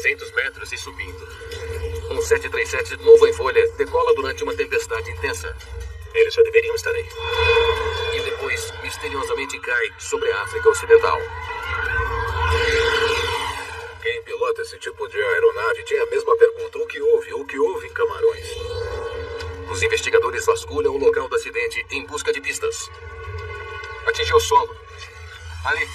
600 metros e subindo. Um 737 novo em folha decola durante uma tempestade intensa. Eles já deveriam estar aí. E depois, misteriosamente cai sobre a África Ocidental. Quem pilota esse tipo de aeronave tinha a mesma pergunta. O que houve em Camarões? Os investigadores vasculham o local do acidente em busca de pistas. Atingiu o solo. Ali.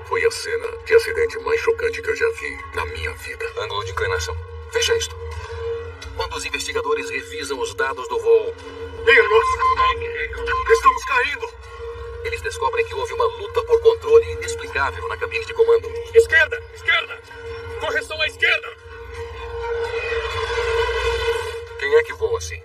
Foi a cena de acidente mais chocante que eu já vi na minha vida. Ângulo de inclinação. Veja isto. Quando os investigadores revisam os dados do voo... Minha nossa! Estamos caindo! Eles descobrem que houve uma luta por controle inexplicável na cabine de comando. Esquerda! Esquerda! Correção à esquerda! Quem é que voa assim?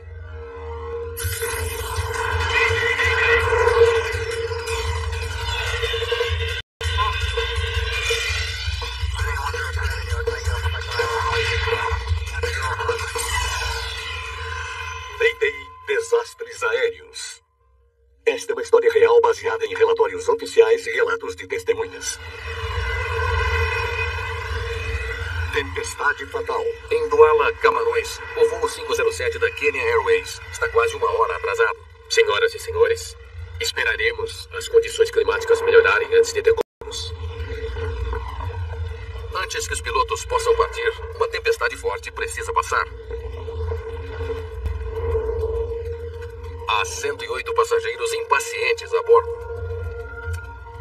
Desastres aéreos. Esta é uma história real baseada em relatórios oficiais e relatos de testemunhas. Tempestade fatal. Em Douala, Camarões, o voo 507 da Kenya Airways está quase 1 hora atrasado. Senhoras e senhores, esperaremos as condições climáticas melhorarem antes de decolarmos. Antes que os pilotos possam partir, uma tempestade forte precisa passar. Há 108 passageiros impacientes a bordo.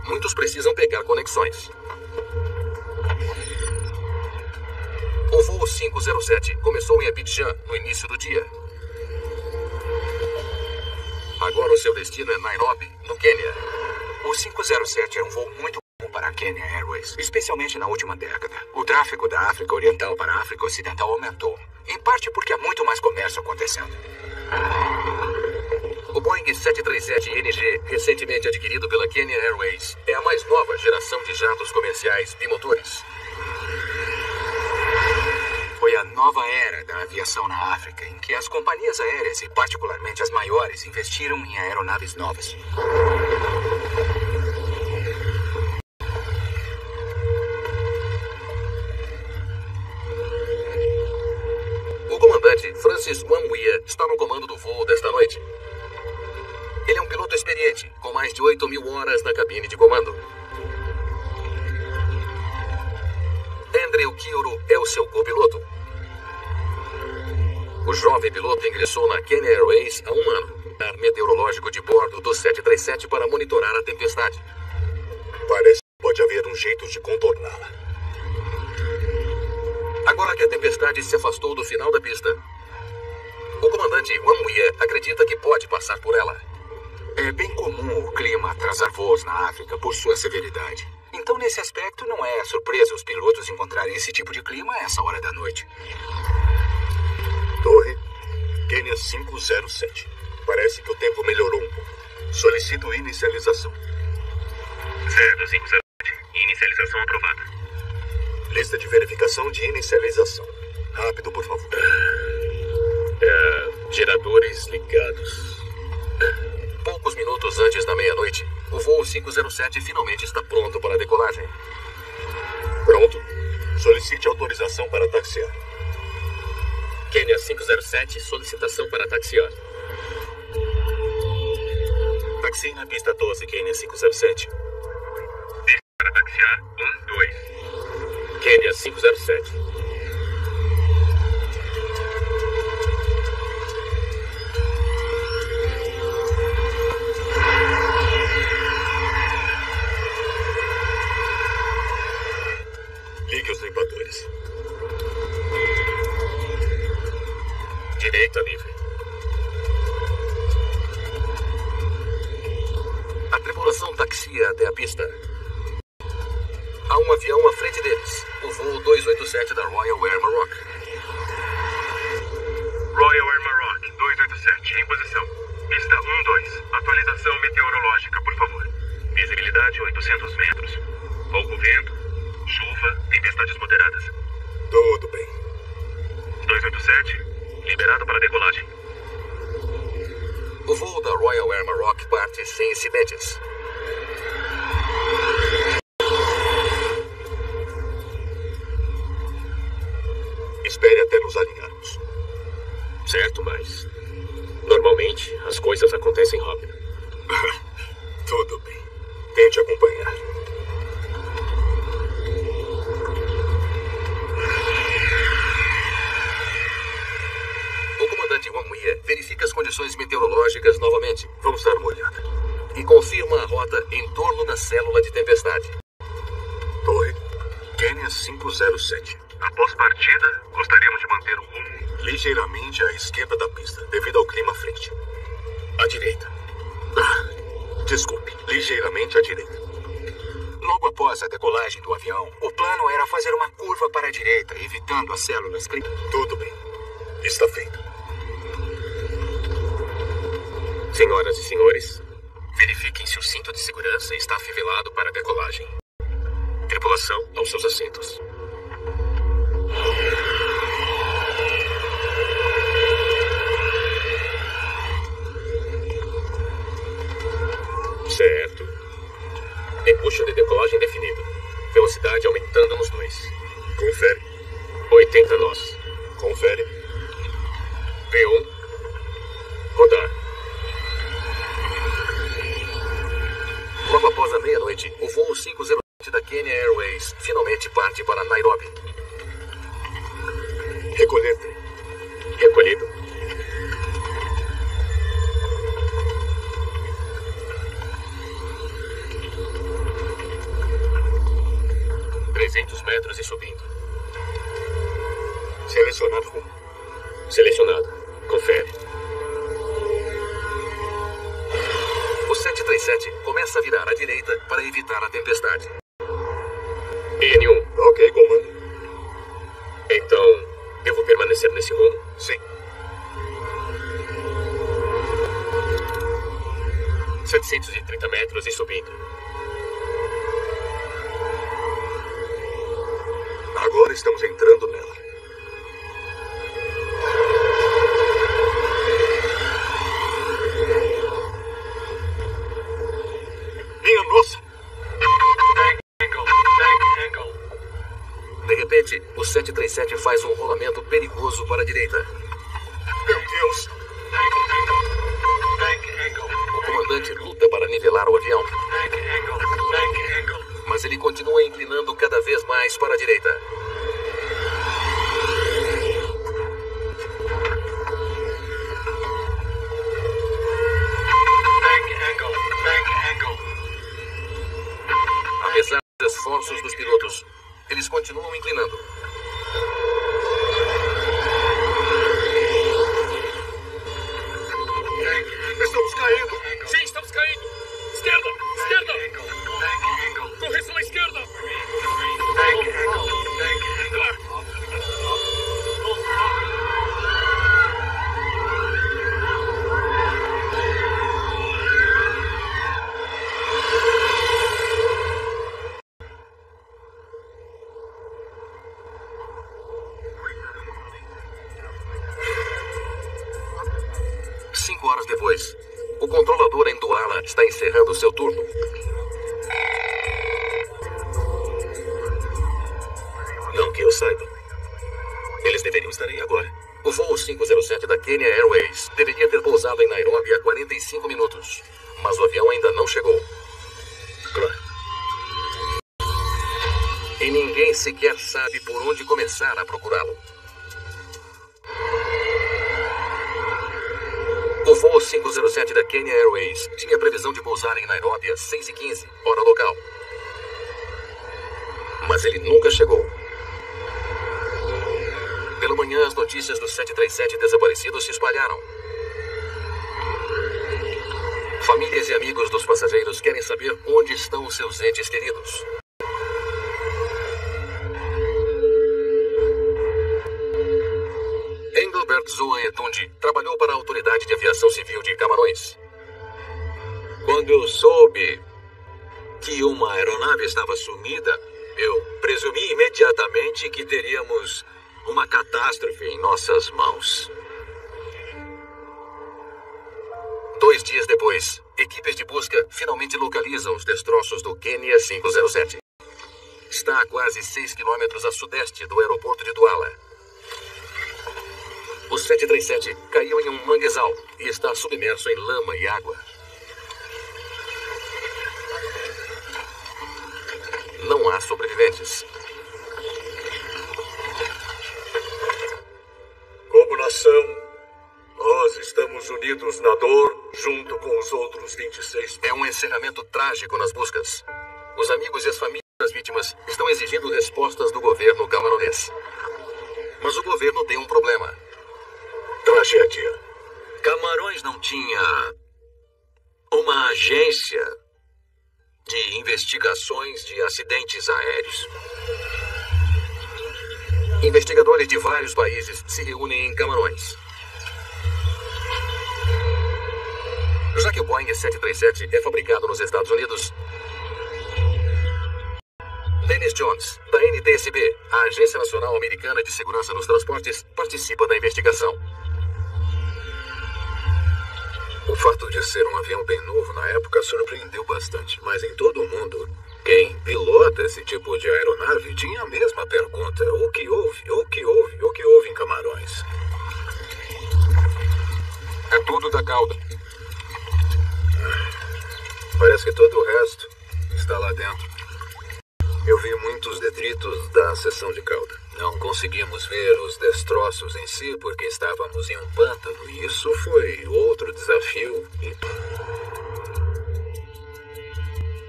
Muitos precisam pegar conexões. O voo 507 começou em Abidjan no início do dia. Agora o seu destino é Nairobi, no Quênia. O 507 era um voo muito comum para a Kenya Airways, especialmente na última década. O tráfego da África Oriental para a África Ocidental aumentou, em parte porque há muito mais comércio acontecendo. O Boeing 737NG, recentemente adquirido pela Kenya Airways, é a mais nova geração de jatos comerciais bimotores. Foi a nova era da aviação na África, em que as companhias aéreas, e particularmente as maiores, investiram em aeronaves novas. O comandante Francis Wamwia está no comando do voo desta noite. Ele é um piloto experiente, com mais de 8.000 horas na cabine de comando. Andrew Kioro é o seu copiloto. O jovem piloto ingressou na Kenya Airways há 1 ano, no meteorológico de bordo do 737 para monitorar a tempestade. Parece que pode haver um jeito de contorná-la. Agora que a tempestade se afastou do final da pista, o comandante Wamwia acredita que pode passar por ela. É bem comum o clima atrasar voos na África por sua severidade. Então, nesse aspecto, não é surpresa os pilotos encontrarem esse tipo de clima a essa hora da noite. Torre, Kenya 507. Parece que o tempo melhorou um pouco. Solicito inicialização. Certo, 507. Inicialização aprovada. Lista de verificação de inicialização. Rápido, por favor. Geradores ligados. Poucos minutos antes da meia-noite, o voo 507 finalmente está pronto para a decolagem. Pronto. Solicite autorização para taxiar. Kenya 507, solicitação para taxiar. Taxi na pista 12, Kenya 507. Pista para taxiar, 1, 2. Kenya 507. Ligue os limpadores. Direita livre. A tripulação taxia até a pista. Há um avião à frente deles, o voo 287 da Royal Air Maroc. Royal Air Maroc, 287, em posição. Pista 1-2, atualização meteorológica, por favor. Visibilidade 800 metros. Pouco vento, chuva, tempestades moderadas. Tudo bem. 287, liberado para decolagem. O voo da Royal Air Maroc parte sem incidentes. nos alinharmos. Certo, mas... normalmente, as coisas acontecem rápido. Tudo bem. Tente acompanhar. O comandante Wang Muye verifica as condições meteorológicas novamente. Vamos dar uma olhada. E confirma a rota em torno da célula de tempestade. Torre, Quênia 507. Após partida, gostaríamos de manter o rumo. Ligeiramente à esquerda da pista, devido ao clima frente. À direita. Desculpe, ligeiramente à direita. Logo após a decolagem do avião, o plano era fazer uma curva para a direita, evitando as células críticas. Tudo bem. Está feito. Senhoras e senhores, verifiquem se o cinto de segurança está afivelado para a decolagem. Tripulação, aos seus assentos. Certo. Empuxo de decolagem definido. Velocidade aumentando nos dois. Confere. 80 nós. Confere. P1. Rodar. Logo após a meia-noite, o voo 507 da Kenya Airways finalmente parte para Nairobi. Recolher. Recolhido. metros e subindo. Selecionar rumo. Selecionado. Confere. O 737 começa a virar à direita para evitar a tempestade. N1. Ok, comando. Então, devo permanecer nesse rumo? Sim. 730 metros e subindo. Agora estamos entrando nela. Minha nossa! De repente, o 737 faz um rolamento perigoso para a direita. Meu Deus! O comandante luta para nivelar o avião, mas ele continua inclinando cada vez mais para a direita. Apesar dos esforços dos pilotos, eles continuam inclinando. Estamos caindo! Sim, estamos caindo! Esquerda! Esquerda! Correção à esquerda! Cinco horas depois, o controlador em Douala está encerrando seu turno. Não que eu saiba. Eles deveriam estar aí agora. O voo 507 da Kenya Airways deveria ter pousado em Nairobi há 45 minutos, mas o avião ainda não chegou. Claro. E ninguém sequer sabe por onde começar a procurá-lo. O voo 507 da Kenya Airways tinha previsão de pousar em Nairobi às 6h15, hora local. Mas ele nunca chegou. Pela manhã, as notícias do 737 desaparecido se espalharam. Famílias e amigos dos passageiros querem saber onde estão os seus entes queridos. Engelbert Zoan Etundi trabalhou para a Autoridade de Aviação Civil de Camarões. Quando eu soube que uma aeronave estava sumida, eu presumi imediatamente que teríamos uma catástrofe em nossas mãos. 2 dias depois, equipes de busca finalmente localizam os destroços do Kenya 507. Está a quase 6 quilômetros a sudeste do aeroporto de Douala. O 737 caiu em um manguezal e está submerso em lama e água. Não há sobreviventes. Como nação, nós estamos unidos na dor, junto com os outros 26. É um encerramento trágico nas buscas. Os amigos e as famílias das vítimas estão exigindo respostas do governo camaronês. Mas o governo tem um problema. Tragédia. Camarões não tinha uma agência de investigações de acidentes aéreos. Investigadores de vários países se reúnem em Camarões. Já que o Boeing 737 é fabricado nos Estados Unidos, Dennis Jones, da NTSB, a Agência Nacional Americana de Segurança nos Transportes, participa da investigação. O fato de ser um avião bem novo na época surpreendeu bastante, mas em todo o mundo, quem pilota esse tipo de aeronave tinha a mesma pergunta: o que houve em Camarões? É tudo da cauda. Parece que todo o resto está lá dentro. Eu vi muitos detritos da seção de cauda. Não conseguimos ver os destroços em si porque estávamos em um pântano e isso foi outro desafio.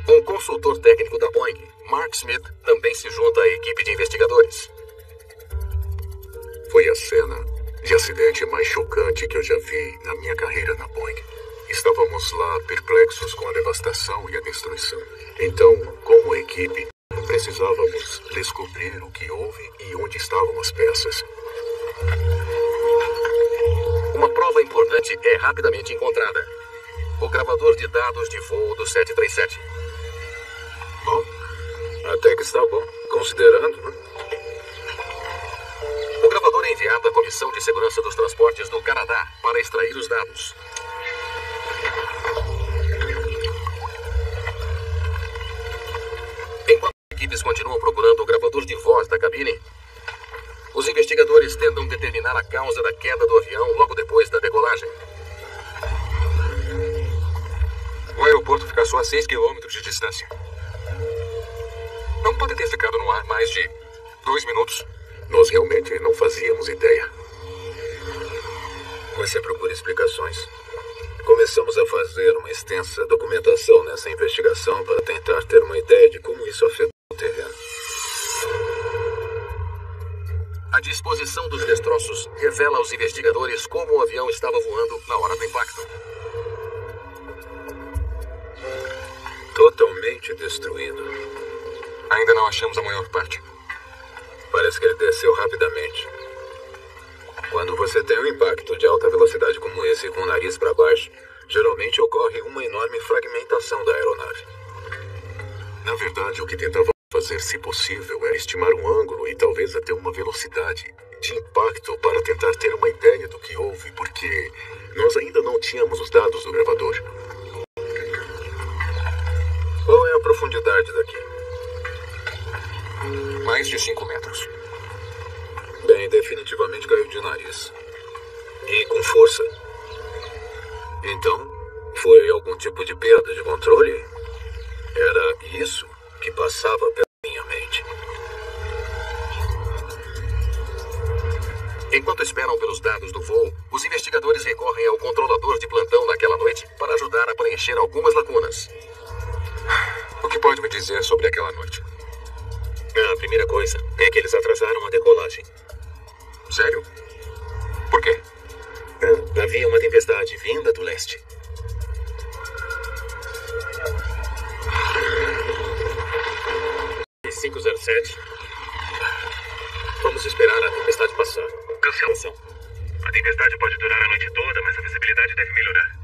Um consultor técnico da Boeing, Mark Smith, também se junta à equipe de investigadores. Foi a cena de acidente mais chocante que eu já vi na minha carreira na Boeing. Estávamos lá perplexos com a devastação e a destruição. Então, como equipe, precisávamos descobrir o que houve e onde estavam as peças. Uma prova importante é rapidamente encontrada: o gravador de dados de voo do 737. Bom, até que está bom, considerando, né? O gravador é enviado à Comissão de Segurança dos Transportes do Canadá para extrair os dados. Enquanto as equipes continuam procurando o gravador de voz da cabine, os investigadores tentam determinar a causa da queda do avião logo depois da decolagem. O aeroporto fica só a 6 quilômetros de distância. Não pode ter ficado no ar mais de 2 minutos. Nós realmente não fazíamos ideia. Você procura explicações. Começamos a fazer uma extensa documentação nessa investigação para tentar ter uma ideia de como isso afetou o terreno. A disposição dos destroços revela aos investigadores como o avião estava voando na hora do impacto. Totalmente destruído. Ainda não achamos a maior parte. Parece que ele desceu rapidamente. Quando você tem um impacto de alta velocidade como esse com o nariz para baixo, geralmente ocorre uma enorme fragmentação da aeronave. Na verdade, o que tentava fazer, se possível, era estimar um ângulo e talvez até uma velocidade de impacto para tentar ter uma ideia do que houve, porque nós ainda não tínhamos os dados do gravador. Qual é a profundidade daqui? Mais de 5 metros. Bem, definitivamente caiu de nariz. E com força. Então, foi algum tipo de perda de controle? Era isso que passava pela minha mente. Enquanto esperam pelos dados do voo, os investigadores recorrem ao controlador de plantão naquela noite para ajudar a preencher algumas lacunas. O que pode me dizer sobre aquela noite? A primeira coisa é que eles atrasaram a decolagem. Sério? Por quê? Havia uma tempestade vinda do leste. E 507. Vamos esperar a tempestade passar. Cancelação. A tempestade pode durar a noite toda, mas a visibilidade deve melhorar.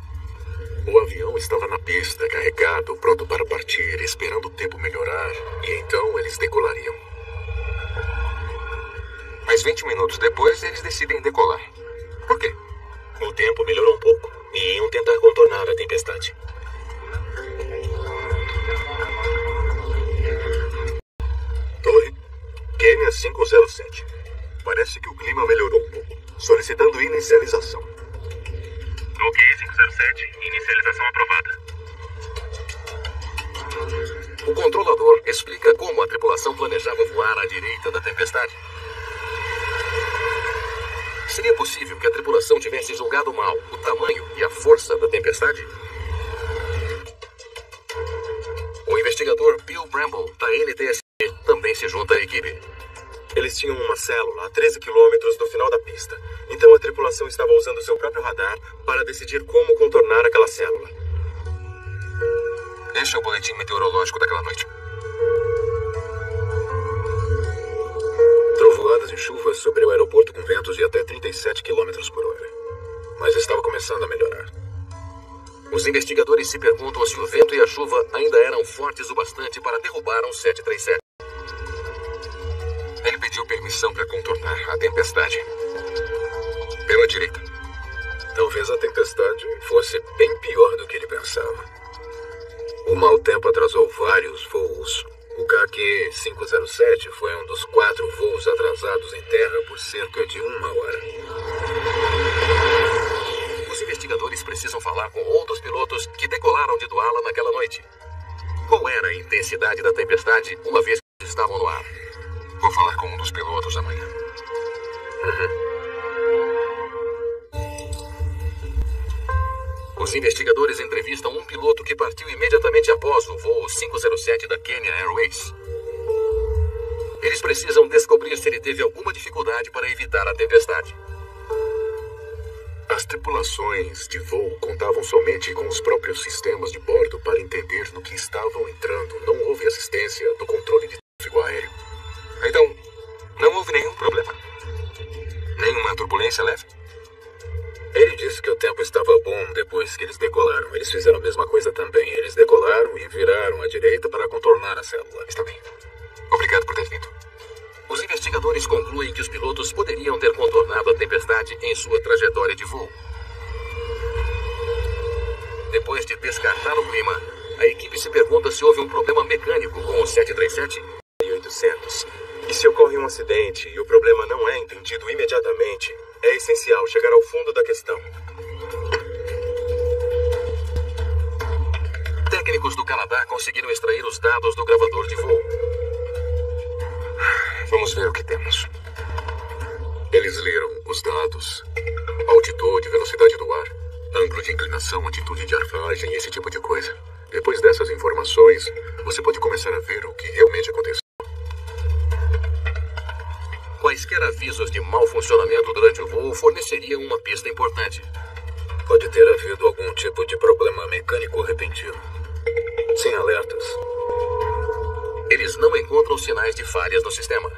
O avião estava na pista, carregado, pronto para partir, esperando o tempo melhorar, e então eles decolariam. Mas 20 minutos depois, eles decidem decolar. Por quê? O tempo melhorou um pouco e iam tentar contornar a tempestade. Torre, Kenya 507. Parece que o clima melhorou um pouco. Solicitando inicialização. Ok, 507. Inicialização aprovada. O controlador explica como a tripulação planejava voar à direita da tempestade. Seria possível que a tripulação tivesse julgado mal o tamanho e a força da tempestade? O investigador Bill Bramble, da NTSB, também se junta à equipe. Eles tinham uma célula a 13 quilômetros do final da pista. Então a tripulação estava usando seu próprio radar para decidir como contornar aquela célula. Este é o boletim meteorológico daquela noite. Trovoadas e chuvas sobre o aeroporto com ventos de até 37 km por hora. Mas estava começando a melhorar. Os investigadores se perguntam se o vento e a chuva ainda eram fortes o bastante para derrubar um 737. Ele pediu permissão para contornar a tempestade pela direita. Talvez a tempestade fosse bem pior do que ele pensava. O mau tempo atrasou vários voos. O KQ-507 foi um dos 4 voos atrasados em terra por cerca de 1 hora. Os investigadores precisam falar com outros pilotos que decolaram de Douala naquela noite. Qual era a intensidade da tempestade uma vez que estavam no ar? Vou falar com um dos pilotos amanhã. Os investigadores entrevistam um piloto que partiu imediatamente após o voo 507 da Kenya Airways. Eles precisam descobrir se ele teve alguma dificuldade para evitar a tempestade. As tripulações de voo contavam somente com os próprios sistemas de bordo para entender no que estavam entrando. Não houve assistência do controle de tráfego aéreo. Então, não houve nenhum problema? Nenhuma turbulência leve? Ele disse que o tempo estava bom depois que eles decolaram. Eles fizeram a mesma coisa também. Eles decolaram e viraram à direita para contornar a célula. Está bem. Obrigado por ter vindo. Os investigadores concluem que os pilotos poderiam ter contornado a tempestade em sua trajetória de voo. Depois de descartar o clima, a equipe se pergunta se houve um problema mecânico com o 737 e 800. E se ocorre um acidente e o problema não é entendido imediatamente, é essencial chegar ao fundo da questão. Técnicos do Canadá conseguiram extrair os dados do gravador de voo. Vamos ver o que temos. Eles leram os dados. Altitude, velocidade do ar, ângulo de inclinação, atitude de arfagem, esse tipo de coisa. Depois dessas informações, você pode começar a ver o que realmente aconteceu. Quaisquer avisos de mau funcionamento durante o voo forneceriam uma pista importante. Pode ter havido algum tipo de problema mecânico repentino. Sem alertas. Eles não encontram sinais de falhas no sistema.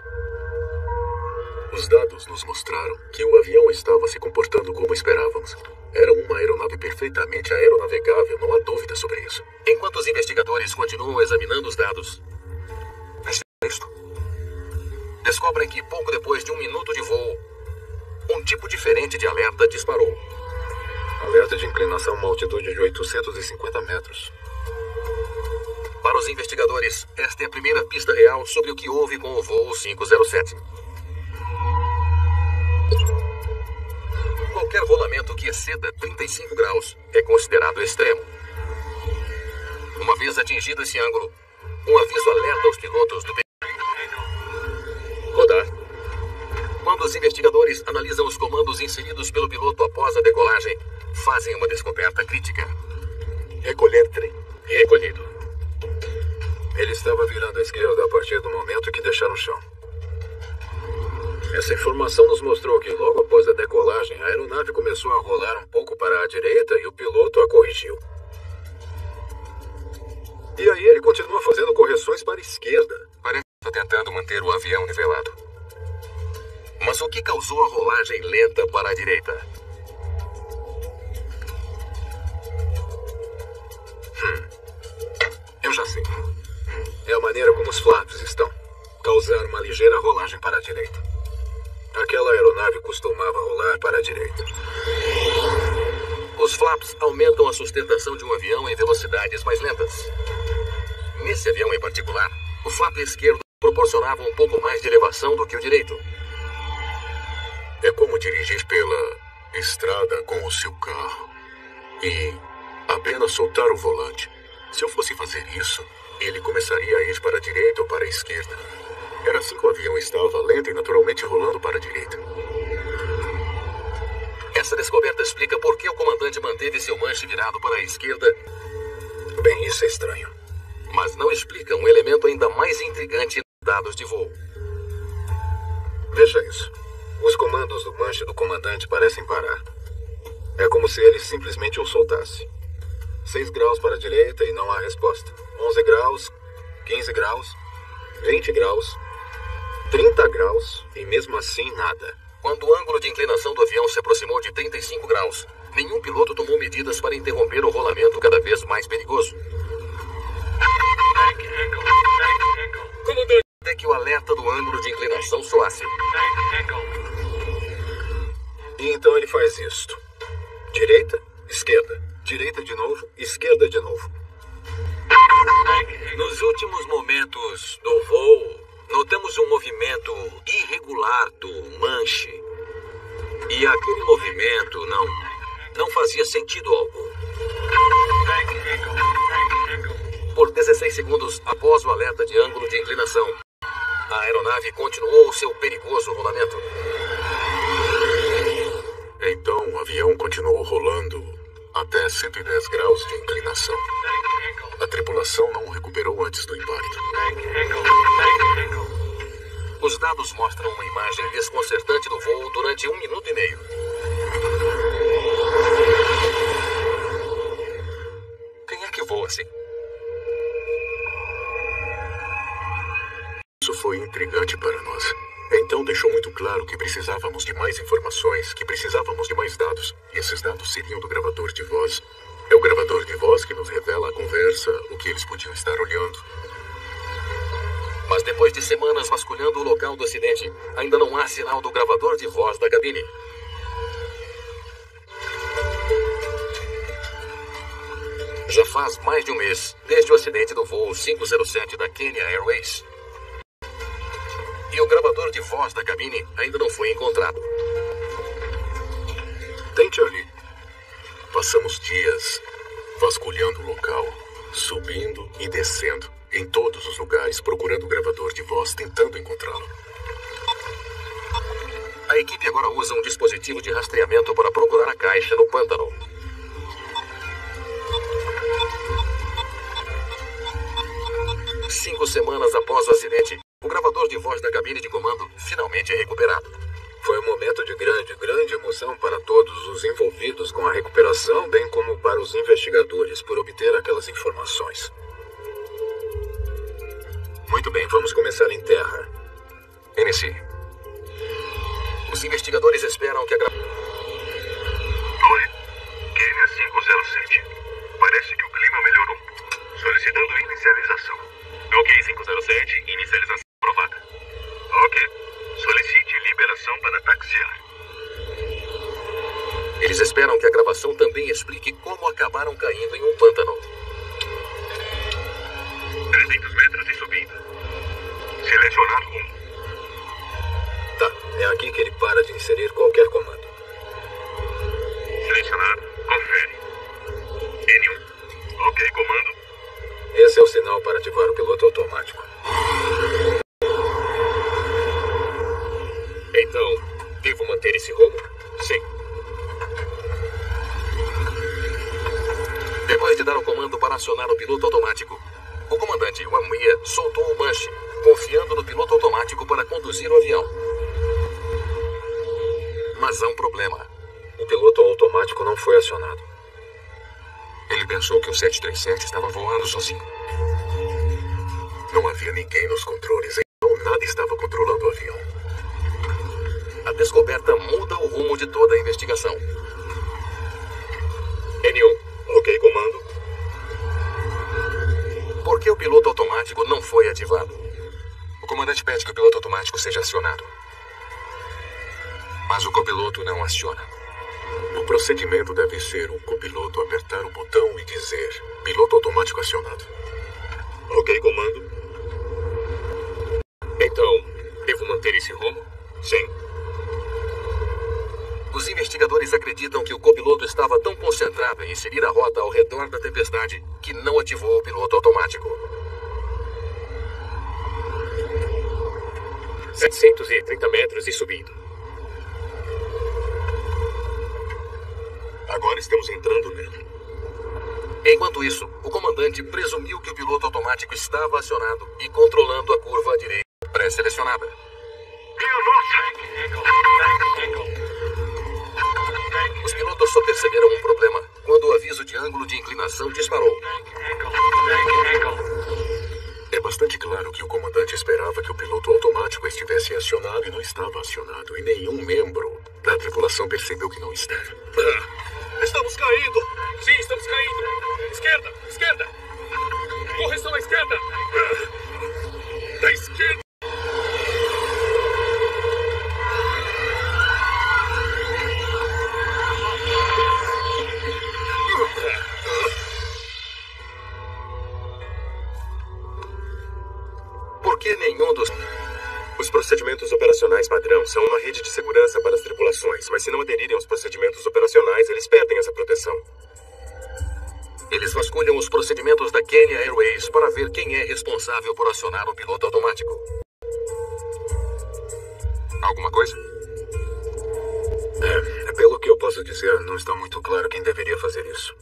Os dados nos mostraram que o avião estava se comportando como esperávamos. Era uma aeronave perfeitamente aeronavegável, não há dúvida sobre isso. Enquanto os investigadores continuam examinando os dados, descobrem que pouco depois de 1 minuto de voo, um tipo diferente de alerta disparou. Alerta de inclinação a uma altitude de 850 metros. Para os investigadores, esta é a primeira pista real sobre o que houve com o voo 507. Qualquer rolamento que exceda 35 graus é considerado extremo. Uma vez atingido esse ângulo, um aviso alerta os pilotos do rodar. Quando os investigadores analisam os comandos inseridos pelo piloto após a decolagem, fazem uma descoberta crítica. Recolher trem. Recolhido. Ele estava virando à esquerda a partir do momento que deixaram o chão. Essa informação nos mostrou que logo após a decolagem, a aeronave começou a rolar um pouco para a direita e o piloto a corrigiu. E aí ele continua fazendo correções para a esquerda. Parece que está tentando manter o avião nivelado. Mas o que causou a rolagem lenta para a direita? Eu já sei. É a maneira como os flaps estão. Causar uma ligeira rolagem para a direita. Aquela aeronave costumava rolar para a direita. Os flaps aumentam a sustentação de um avião em velocidades mais lentas. Nesse avião em particular, o flap esquerdo proporcionava um pouco mais de elevação do que o direito. É como dirigir pela estrada com o seu carro e apenas soltar o volante. Se eu fosse fazer isso, ele começaria a ir para a direita ou para a esquerda. Era assim que o avião estava, lento e naturalmente rolando para a direita. Essa descoberta explica por que o comandante manteve seu manche virado para a esquerda. Bem, isso é estranho. Mas não explica um elemento ainda mais intrigante nos dados de voo. Veja isso. Os comandos do manche do comandante parecem parar. É como se ele simplesmente o soltasse. 6 graus para a direita e não há resposta. 11 graus, 15 graus, 20 graus, 30 graus e mesmo assim nada. Quando o ângulo de inclinação do avião se aproximou de 35 graus, nenhum piloto tomou medidas para interromper o rolamento cada vez mais perigoso. Comandante, até que o alerta do ângulo de inclinação soasse. E então ele faz isto. Direita, esquerda. Direita de novo, esquerda de novo. Nos últimos momentos do voo, notamos um movimento irregular do manche. E aquele movimento não fazia sentido algum. Por 16 segundos após o alerta de ângulo de inclinação, a aeronave continuou seu perigoso rolamento. Então o avião continuou rolando até 110 graus de inclinação. A tripulação não recuperou antes do impacto. Os dados mostram uma imagem desconcertante do voo durante 1 minuto e meio. Quem é que voa assim? Isso foi intrigante para nós. Então deixou muito claro que precisávamos de mais informações, que precisávamos de mais dados. E esses dados seriam do gravador de voz. É o gravador de voz que nos revela a conversa, o que eles podiam estar olhando. Mas depois de semanas vasculhando o local do acidente, ainda não há sinal do gravador de voz da cabine. Já faz mais de um mês desde o acidente do voo 507 da Kenya Airways. E o gravador de voz da cabine ainda não foi encontrado. Tente ali. Passamos dias vasculhando o local, subindo e descendo em todos os lugares, procurando o gravador de voz, tentando encontrá-lo. A equipe agora usa um dispositivo de rastreamento para procurar a caixa no pântano. Cinco semanas após o acidente, o gravador de voz da cabine de comando finalmente é recuperado. Foi um momento de grande emoção para todos os envolvidos com a recuperação, bem como para os investigadores por obter aquelas informações. Muito bem, vamos começar em terra. Inicie. Os investigadores esperam que a Oi, Kenya 507. Parece que o clima melhorou. Solicitando inicialização. Ok, 507, inicialização aprovada. Ok, solicite liberação para taxiar. Eles esperam que a gravação também explique como acabaram caindo em um pântano. 300 metros e subindo. Selecionar rumo. Tá, é aqui que ele para de inserir qualquer comando. Selecionar, confere. N1. Ok, comando. Esse é o sinal para ativar o piloto automático. Então, devo manter esse rumo? Sim. Depois de dar o comando para acionar o piloto automático, o comandante Wamia soltou o manche, confiando no piloto automático para conduzir o avião. Mas há um problema. O piloto automático não foi acionado. Ele pensou que o 737 estava voando sozinho. Não havia ninguém nos controles, então nada estava controlando o avião. A descoberta muda o rumo de toda a investigação. N1. Ok, comando. Por que o piloto automático não foi ativado? O comandante pede que o piloto automático seja acionado. Mas o copiloto não aciona. O procedimento deve ser o copiloto apertar o botão e dizer: piloto automático acionado. Ok, comando. Então, devo manter esse rumo? Sim. Eles acreditam que o copiloto estava tão concentrado em seguir a rota ao redor da tempestade que não ativou o piloto automático. 730 metros e subindo. Agora estamos entrando nele. Enquanto isso, o comandante presumiu que o piloto automático estava acionado e controlando a curva à direita pré-selecionada. Os pilotos só perceberam um problema quando o aviso de ângulo de inclinação disparou. É bastante claro que o comandante esperava que o piloto automático estivesse acionado e não estava acionado. E nenhum membro da tripulação percebeu que não estava. Estamos caindo! Sim, estamos caindo! Esquerda! Esquerda! Correção à esquerda! Da esquerda! Por que nenhum dos... Os procedimentos operacionais padrão são uma rede de segurança para as tripulações, mas se não aderirem aos procedimentos operacionais, eles perdem essa proteção. Eles vasculham os procedimentos da Kenya Airways para ver quem é responsável por acionar o piloto automático. Alguma coisa? Pelo que eu posso dizer, não está muito claro quem deveria fazer isso.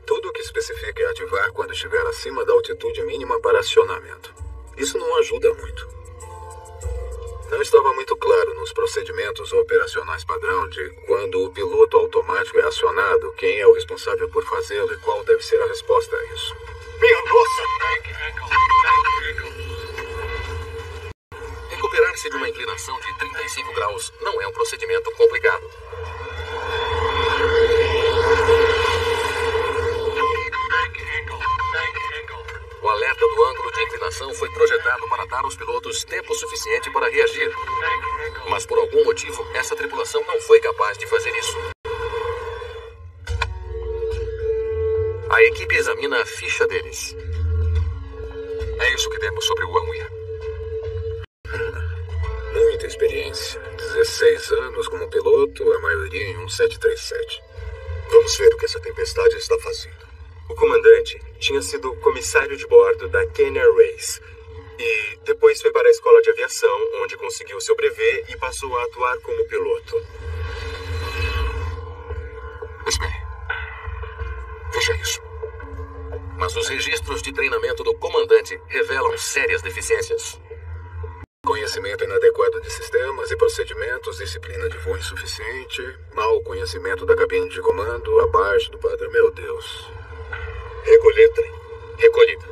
Tudo o que especifica é ativar quando estiver acima da altitude mínima para acionamento. Isso não ajuda muito. Não estava muito claro nos procedimentos operacionais padrão de quando o piloto automático é acionado, quem é o responsável por fazê-lo e qual deve ser a resposta a isso. Minha nossa! Recuperar-se de uma inclinação de 35 graus não é um procedimento complicado. O alerta do ângulo de inclinação foi projetado para dar aos pilotos tempo suficiente para reagir. Mas por algum motivo, essa tripulação não foi capaz de fazer isso. A equipe examina a ficha deles. É isso que temos sobre o One Way. Muita experiência. 16 anos como piloto, a maioria em um 737. Vamos ver o que essa tempestade está fazendo. O comandante tinha sido comissário de bordo da Kenya Airways e depois foi para a escola de aviação, onde conseguiu seu brevet e passou a atuar como piloto. Espere. Veja isso. Mas os registros de treinamento do comandante revelam sérias deficiências. Conhecimento inadequado de sistemas e procedimentos, disciplina de voo insuficiente, mau conhecimento da cabine de comando, abaixo do padrão. Meu Deus. Recolher trem. Recolhida.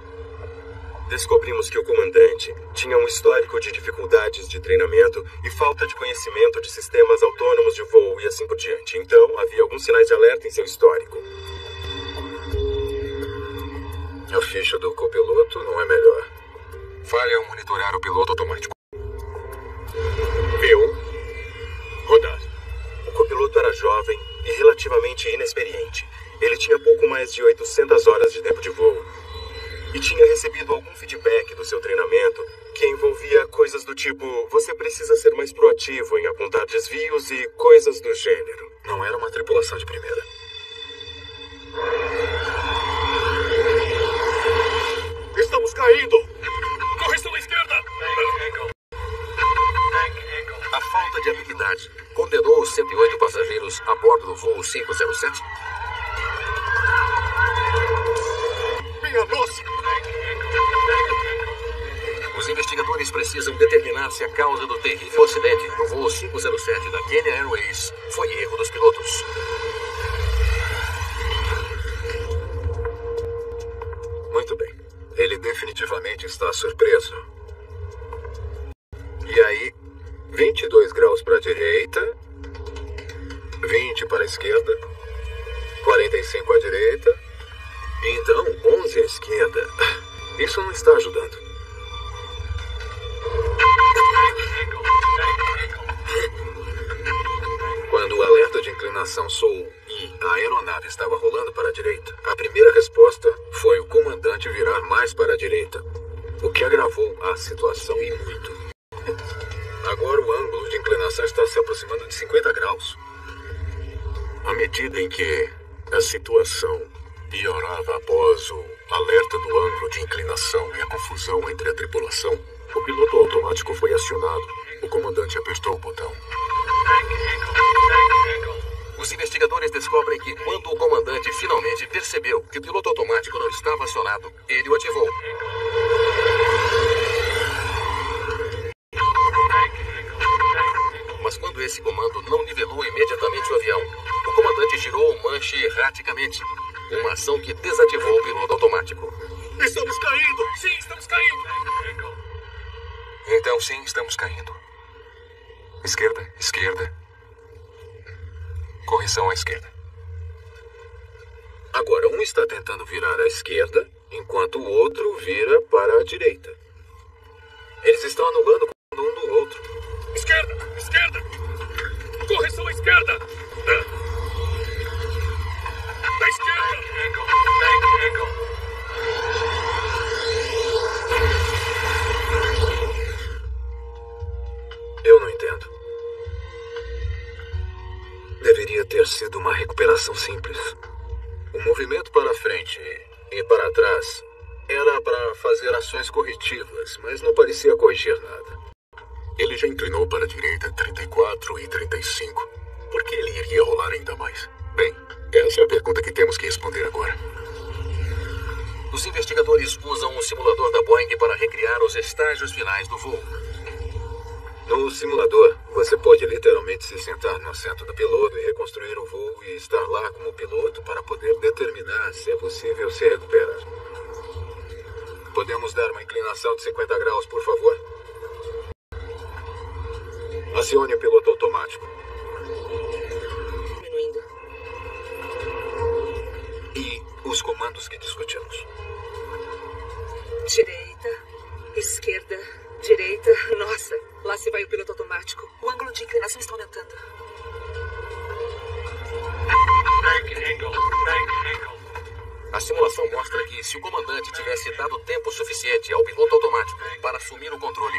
Descobrimos que o comandante tinha um histórico de dificuldades de treinamento e falta de conhecimento de sistemas autônomos de voo e assim por diante. Então, havia alguns sinais de alerta em seu histórico. A ficha do copiloto não é melhor. Falha ao monitorar o piloto automático. V1. Rodar. O copiloto era jovem e relativamente inexperiente. Ele tinha pouco mais de 800 horas de tempo de voo. E tinha recebido algum feedback do seu treinamento que envolvia coisas do tipo: você precisa ser mais proativo em apontar desvios e coisas do gênero. Não era uma tripulação de primeira. Estamos caindo! Correção à esquerda! A falta de habilidade condenou os 108 passageiros a bordo do voo 507? Minha nossa! Os investigadores precisam determinar se a causa do terrível acidente no voo 507 da Kenya Airways foi erro dos pilotos. Muito bem. Ele definitivamente está surpreso. E aí, 22 graus para a direita, 20 para a esquerda, 45 à direita, e então 11 à esquerda. Isso não está ajudando. Quando o alerta de inclinação soou e a aeronave estava rolando para a direita, a primeira resposta foi o comandante virar mais para a direita, o que agravou a situação e muito. Agora o ângulo de inclinação está se aproximando de 50 graus. À medida em que a situação piorava após o alerta do ângulo de inclinação e a confusão entre a tripulação, o piloto automático foi acionado. O comandante apertou o botão. Os investigadores descobrem que, quando o comandante finalmente percebeu que o piloto automático não estava acionado, ele o ativou. Mas quando esse comando não nivelou imediatamente o avião, o comandante girou o manche erraticamente, uma ação que desativou o piloto automático. Estamos caindo! Sim, estamos caindo! Então sim, estamos caindo. Esquerda, esquerda. Correção à esquerda. Agora, um está tentando virar à esquerda, enquanto o outro vira para a direita. Eles estão anulando o comando um do outro. Esquerda! Esquerda! Correção à esquerda! Da esquerda! Eu não entendo. Deveria ter sido uma recuperação simples. O movimento para frente e para trás era para fazer ações corretivas, mas não parecia corrigir nada. Ele já inclinou para a direita 34 e 35. Por que ele iria rolar ainda mais? Bem, essa é a pergunta que temos que responder agora. Os investigadores usam um simulador da Boeing para recriar os estágios finais do voo. No simulador, você pode literalmente se sentar no assento do piloto e reconstruir o voo e estar lá como piloto para poder determinar se é possível se recuperar. Podemos dar uma inclinação de 50 graus, por favor? Acione o piloto automático. Diminuindo. E os comandos que discutimos. Direita, esquerda, direita. Nossa, lá se vai o piloto automático. O ângulo de inclinação está aumentando. A simulação mostra que, se o comandante tivesse dado tempo suficiente ao piloto automático para assumir o controle,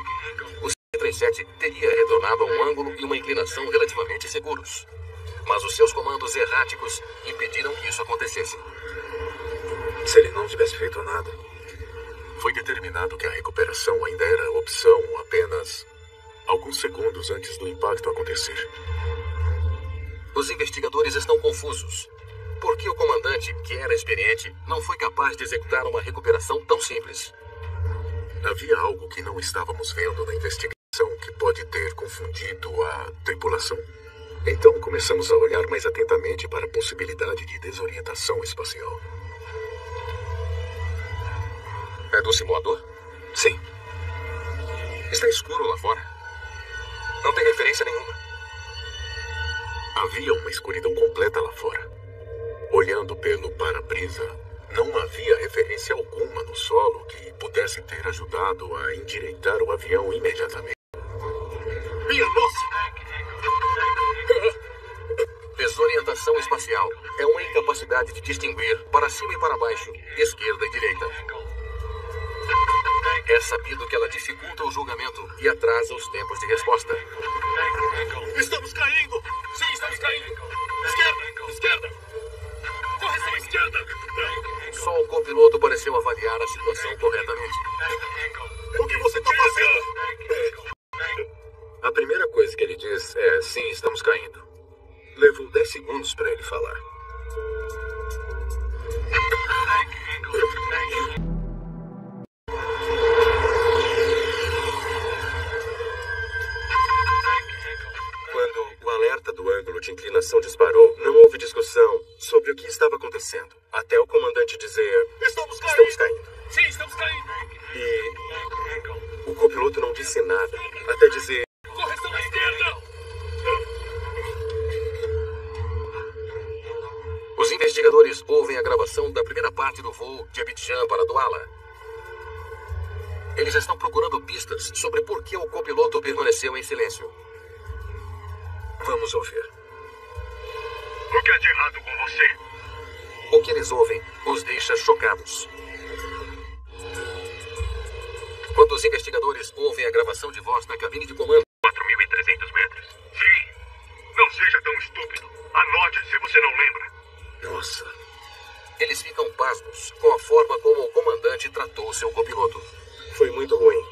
o C-37 teria retornado a um ângulo e uma inclinação relativamente seguros. Mas os seus comandos erráticos impediram que isso acontecesse. Se ele não tivesse feito nada. Foi determinado que a recuperação ainda era opção apenas alguns segundos antes do impacto acontecer. Os investigadores estão confusos. Por que o comandante, que era experiente, não foi capaz de executar uma recuperação tão simples? Havia algo que não estávamos vendo na investigação que pode ter confundido a tripulação. Então começamos a olhar mais atentamente para a possibilidade de desorientação espacial. É do simulador? Sim. Está escuro lá fora. Não tem referência nenhuma. Havia uma escuridão completa lá fora. Olhando pelo para-brisa, não havia referência alguma no solo que pudesse ter ajudado a endireitar o avião imediatamente. Minha nossa! Desorientação espacial é uma incapacidade de distinguir para cima e para baixo, esquerda e direita. É sabido que ela dificulta o julgamento e atrasa os tempos de resposta. Estamos caindo! Sim, estamos caindo! Esquerda! Esquerda! Correção à esquerda! Só o copiloto pareceu avaliar a situação corretamente. O que você está fazendo? A primeira coisa que ele diz é: sim, estamos caindo. Levou 10 segundos para ele falar. Quando o alerta do ângulo de inclinação disparou, não houve discussão sobre o que estava acontecendo. Até o comandante dizer: Estamos caindo! Sim, estamos caindo! E o copiloto não disse nada, até dizer: Correção à esquerda! Os investigadores ouvem a gravação da primeira parte do voo de Abidjan para Douala. Eles estão procurando pistas sobre por que o copiloto permaneceu em silêncio. Vamos ouvir. O que há de errado com você? O que eles ouvem os deixa chocados. Quando os investigadores ouvem a gravação de voz na cabine de comando... 4.300 metros. Sim. Não seja tão estúpido. Anote se você seu copiloto. Foi muito ruim.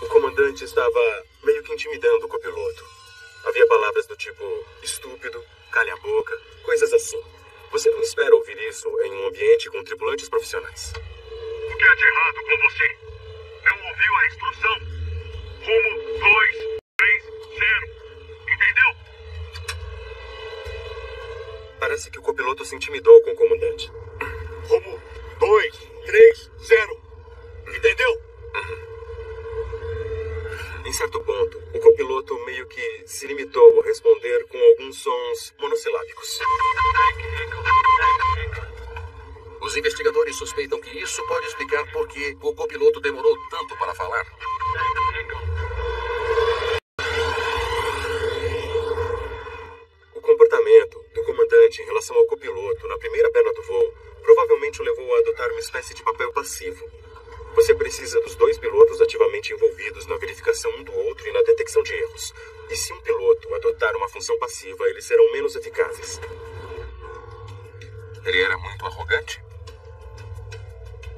O comandante estava meio que intimidando o copiloto. Havia palavras do tipo estúpido, calha a boca, coisas assim. Você não espera ouvir isso em um ambiente com tripulantes profissionais. O que há de errado com você? Não ouviu a instrução? Rumo 2, 3, 0. Entendeu? Parece que o copiloto se intimidou com o comandante. Rumo 2, 3, 0. Entendeu? Em certo ponto, o copiloto meio que se limitou a responder com alguns sons monossilábicos. Os investigadores suspeitam que isso pode explicar por que o copiloto demorou tanto para falar. O comportamento do comandante em relação ao copiloto na primeira perna do voo provavelmente o levou a adotar uma espécie de papel passivo. Você precisa dos dois pilotos ativamente envolvidos na verificação um do outro e na detecção de erros. E se um piloto adotar uma função passiva, eles serão menos eficazes. Ele era muito arrogante?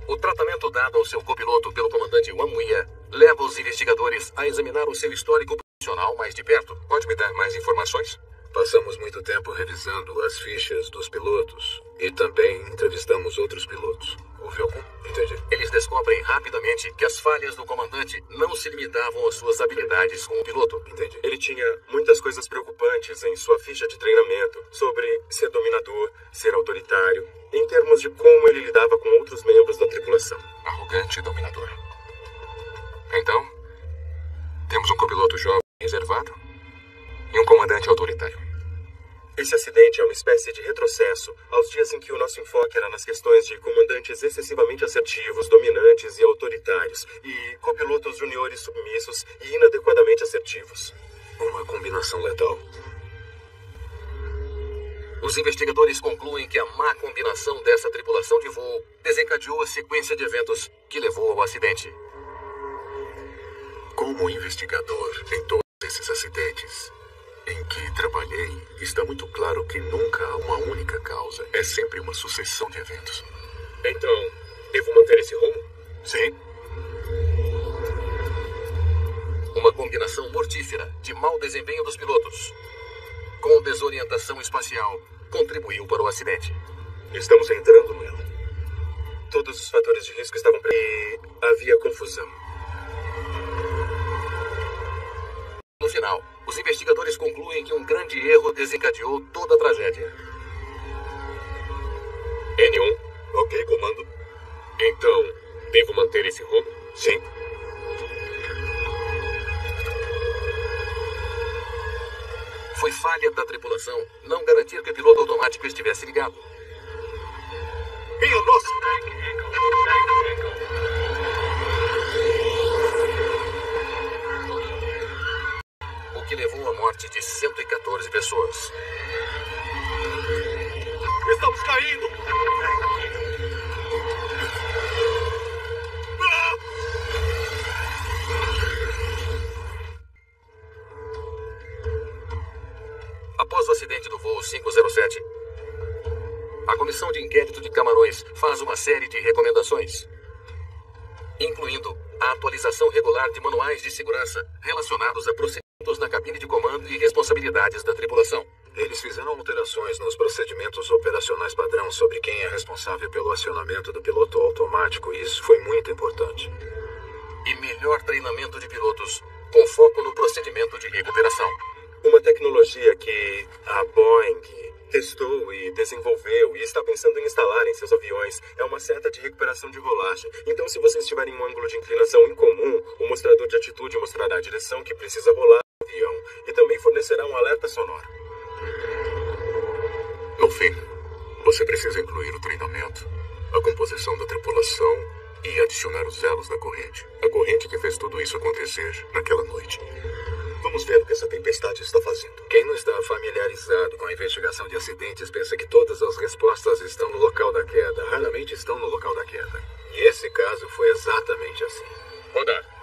O tratamento dado ao seu copiloto pelo comandante Wamuya leva os investigadores a examinar o seu histórico profissional mais de perto. Pode me dar mais informações? Passamos muito tempo revisando as fichas dos pilotos e também entrevistamos outros pilotos. Houve algum? Entendi. Eles descobrem rapidamente que as falhas do comandante não se limitavam às suas habilidades como piloto. Entendi. Ele tinha muitas coisas preocupantes em sua ficha de treinamento sobre ser dominador, ser autoritário, em termos de como ele lidava com outros membros da tripulação. Arrogante e dominador. Então, temos um copiloto jovem e reservado e um comandante autoritário. Esse acidente é uma espécie de retrocesso aos dias em que o nosso enfoque era nas questões de comandantes excessivamente assertivos, dominantes e autoritários, e copilotos juniores submissos e inadequadamente assertivos. Uma combinação letal. Os investigadores concluem que a má combinação dessa tripulação de voo desencadeou a sequência de eventos que levou ao acidente. Como investigador em todos esses acidentes em que trabalhei, está muito claro que nunca há uma única causa. É sempre uma sucessão de eventos. Então, devo manter esse rumo? Sim. Uma combinação mortífera de mau desempenho dos pilotos com desorientação espacial contribuiu para o acidente. Estamos entrando nela. Todos os fatores de risco estavam e havia confusão. No final, os investigadores concluem que um grande erro desencadeou toda a tragédia. N1. Ok, comando. Então, devo manter esse rumo? Sim. Foi falha da tripulação não garantir que o piloto automático estivesse ligado. Minha nossa! O que levou à morte de 114 pessoas. Estamos caindo! Após o acidente do voo 507, a Comissão de Inquérito de Camarões faz uma série de recomendações, incluindo a atualização regular de manuais de segurança relacionados a procedimentos na cabine de comando e responsabilidades da tripulação. Eles fizeram alterações nos procedimentos operacionais padrão sobre quem é responsável pelo acionamento do piloto automático, e isso foi muito importante. E melhor treinamento de pilotos, com foco no procedimento de recuperação. Uma tecnologia que a Boeing testou e desenvolveu e está pensando em instalar em seus aviões é uma seta de recuperação de rolagem. Então, se vocês tiverem um ângulo de inclinação incomum, o mostrador de atitude mostrará a direção que precisa rolar o avião e também fornecerá um alerta sonoro. No fim, você precisa incluir o treinamento, a composição da tripulação e adicionar os elos da corrente. A corrente que fez tudo isso acontecer naquela noite. Vamos ver o que essa tempestade está fazendo. Quem não está familiarizado com a investigação de acidentes pensa que todas as respostas estão no local da queda. Raramente estão no local da queda. E esse caso foi exatamente assim. Rodar.